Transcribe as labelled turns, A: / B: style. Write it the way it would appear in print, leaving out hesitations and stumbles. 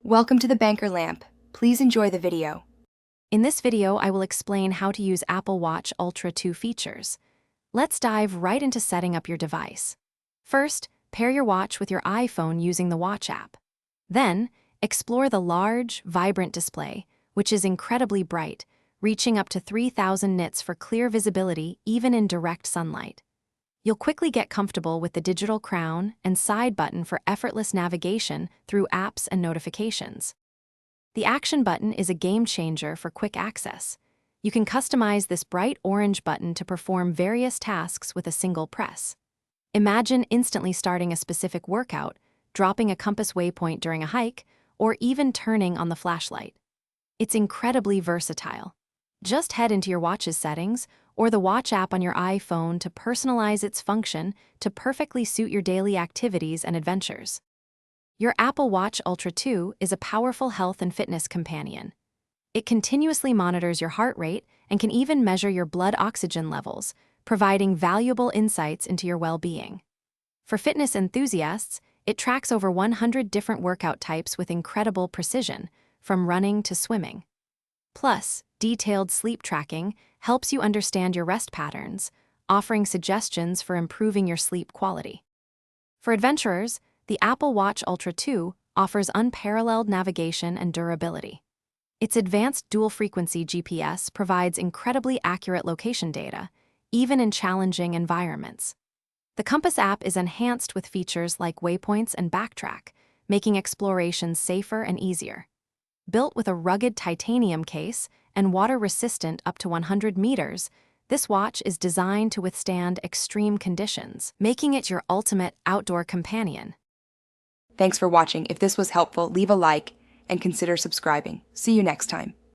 A: Welcome to the Banker Lamp. Please enjoy the video.
B: In this video, I will explain how to use Apple Watch Ultra 2 features. Let's dive right into setting up your device. First, pair your watch with your iPhone using the Watch app. Then, explore the large, vibrant display, which is incredibly bright, reaching up to 3,000 nits for clear visibility even in direct sunlight. You'll quickly get comfortable with the digital crown and side button for effortless navigation through apps and notifications. The Action button is a game changer for quick access. You can customize this bright orange button to perform various tasks with a single press. Imagine instantly starting a specific workout, dropping a compass waypoint during a hike, or even turning on the flashlight. It's incredibly versatile. Just head into your watch's settings or the Watch app on your iPhone to personalize its function to perfectly suit your daily activities and adventures. Your Apple Watch Ultra 2 is a powerful health and fitness companion. It continuously monitors your heart rate and can even measure your blood oxygen levels, providing valuable insights into your well-being. For fitness enthusiasts, it tracks over 100 different workout types with incredible precision, from running to swimming. Plus, detailed sleep tracking helps you understand your rest patterns, offering suggestions for improving your sleep quality. For adventurers, the Apple Watch Ultra 2 offers unparalleled navigation and durability. Its advanced dual-frequency GPS provides incredibly accurate location data, even in challenging environments. The Compass app is enhanced with features like waypoints and backtrack, making exploration safer and easier. Built with a rugged titanium case and water-resistant up to 100 meters, this watch is designed to withstand extreme conditions, making it your ultimate outdoor companion.
A: Thanks for watching. If this was helpful, leave a like and consider subscribing. See you next time.